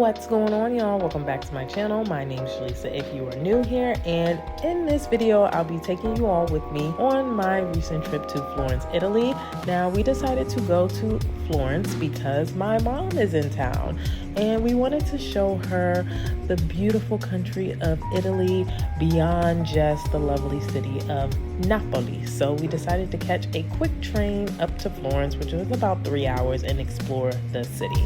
What's going on, y'all? Welcome back to my channel. My name is Shalisa if you are new here, and in this video I'll be taking you all with me on my recent trip to Florence, Italy. Now, we decided to go to Florence because my mom is in town and we wanted to show her the beautiful country of Italy beyond just the lovely city of Napoli. So we decided to catch a quick train up to Florence, which was about 3 hours, and explore the city.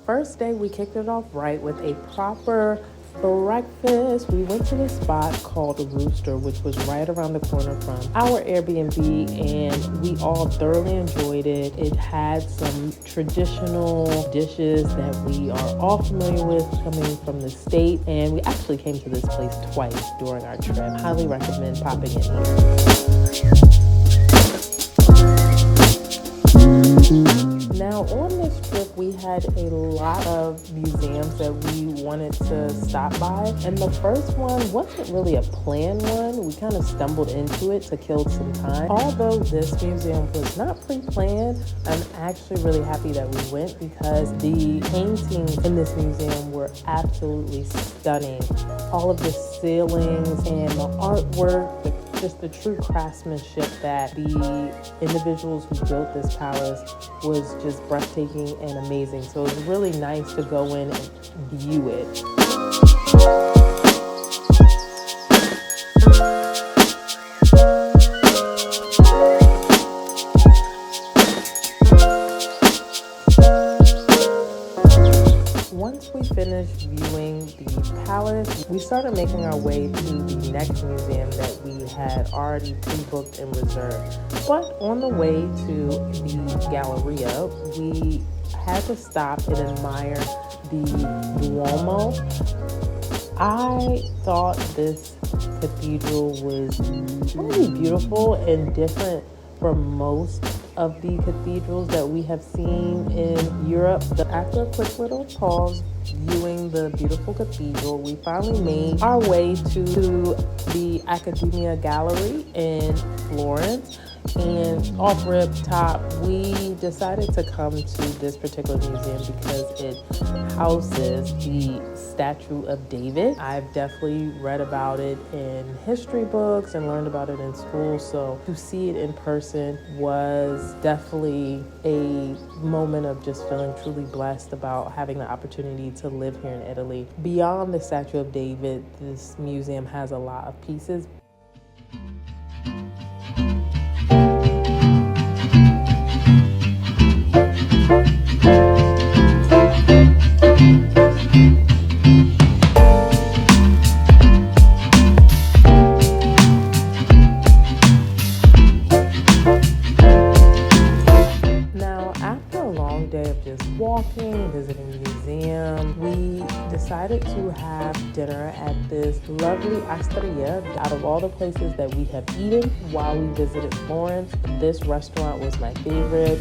First day, we kicked it off right with a proper breakfast. We went to the spot called Rooster, which was right around the corner from our Airbnb, and we all thoroughly enjoyed it. It had some traditional dishes that we are all familiar with coming from the state, and we actually came to this place twice during our trip. Highly recommend popping in here. Now, on this trip, we had a lot of museums that we wanted to stop by, and the first one wasn't really a planned one. We kind of stumbled into it to kill some time. Although this museum was not pre-planned, I'm actually really happy that we went because the paintings in this museum were absolutely stunning. All of the ceilings and the artwork, just the true craftsmanship that the individuals who built this palace was just breathtaking and amazing. So it was really nice to go in and view it. Once we finished viewing the palace, we started making our way to the next museum that we had already pre-booked and reserved. But on the way to the Galleria, we had to stop and admire the Duomo. I thought this cathedral was really beautiful and different from most of the cathedrals that we have seen in Europe. After a quick little pause viewing the beautiful cathedral, we finally made our way to the Accademia Gallery in Florence. And off rip top, we decided to come to this particular museum because it houses the statue of David. I've definitely read about it in history books and learned about it in school, so to see it in person was definitely a moment of just feeling truly blessed about having the opportunity to live here in Italy. Beyond the statue of David, this museum has a lot of pieces. Walking, visiting the museum, we decided to have dinner at this lovely osteria. Out of all the places that we have eaten while we visited Florence, this restaurant was my favorite.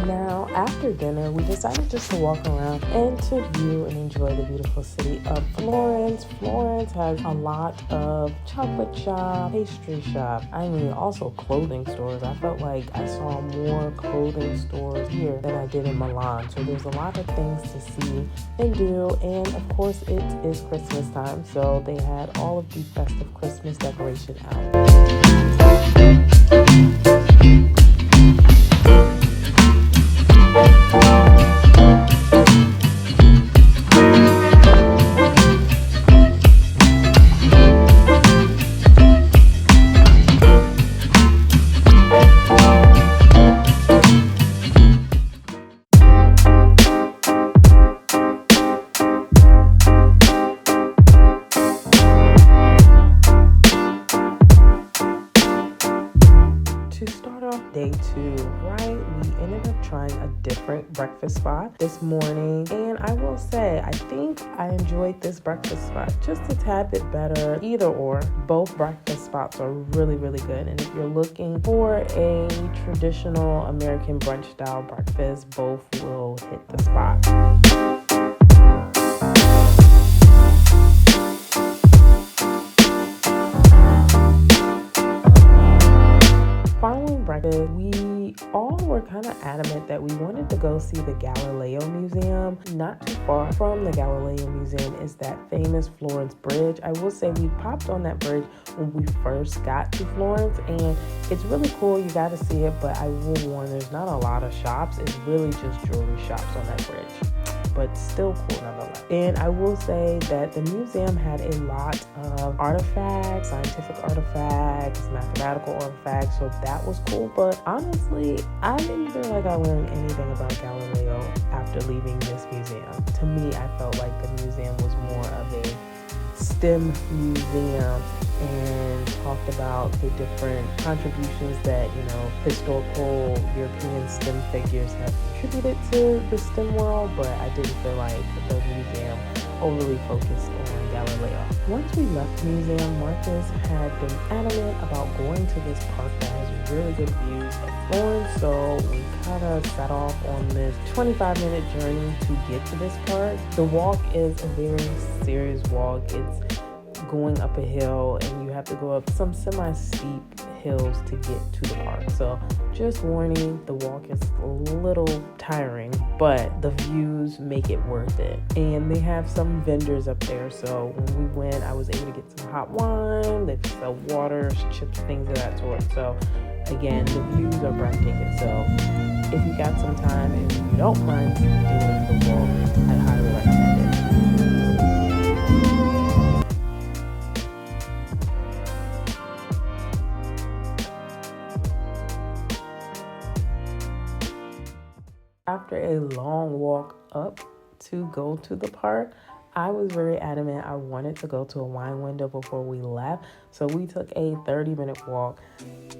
Now, after dinner, we decided just to walk around and to view and enjoy the beautiful city of Florence. Florence has a lot of chocolate shop, pastry shop, also clothing stores. I felt like I saw more clothing stores here than I did in Milan. So there's a lot of things to see and do. And of course, it is Christmas time, so they had all of the festive Christmas decoration out. ended up trying a different breakfast spot this morning, and I will say I think I enjoyed this breakfast spot just a tad bit better. Either or, both breakfast spots are really, really good, and if you're looking for a traditional American brunch style breakfast, both will hit the spot. Following breakfast, we all were kind of adamant that we wanted to go see the Galileo Museum. Not too far from the Galileo Museum is that famous Florence bridge. I will say we popped on that bridge when we first got to Florence, and it's really cool. You got to see it, but I will warn, there's not a lot of shops. It's really just jewelry shops on that bridge, but still cool nonetheless. And I will say that the museum had a lot of artifacts, scientific artifacts, mathematical artifacts, so that was cool. But honestly, I didn't feel like I learned anything about Galileo after leaving this museum. To me, I felt like the museum was more of a STEM museum and talked about the different contributions that, historical European STEM figures have contributed to the STEM world, but I didn't feel like the museum overly focused on Galileo. Once we left the museum, Marcus had been adamant about going to this park that has really good views of Florence, so we kind of set off on this 25-minute journey to get to this park. The walk is a very serious walk. It's going up a hill, and you have to go up some semi-steep hills to get to the park. So just warning, the walk is a little tiring, but the views make it worth it. And they have some vendors up there, so when we went, I was able to get some hot wine. They sell water, chips, things of that sort. So again, the views are breathtaking. So if you got some time and you don't mind doing the walk, I highly recommend it. After a long walk up to go to the park, I was very adamant I wanted to go to a wine window before we left. So we took a 30-minute walk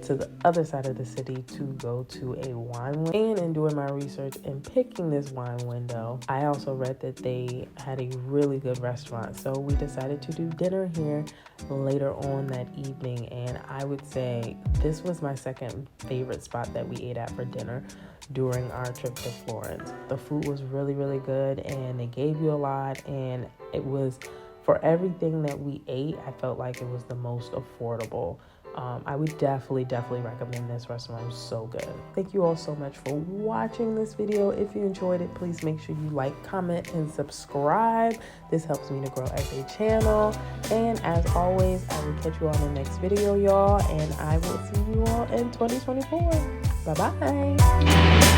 to the other side of the city to go to a wine window. And in doing my research and picking this wine window, I also read that they had a really good restaurant. So we decided to do dinner here later on that evening. And I would say this was my second favorite spot that we ate at for dinner during our trip to Florence. The food was really, really good, and they gave you a lot, and it was, for everything that we ate, I felt like it was the most affordable. I would definitely recommend this restaurant. It was so good. Thank you all so much for watching this video. If you enjoyed it, please make sure you like, comment, and subscribe. This helps me to grow as a channel. And as always, I will catch you all in the next video, y'all, and I will see you all in 2024. Bye-bye.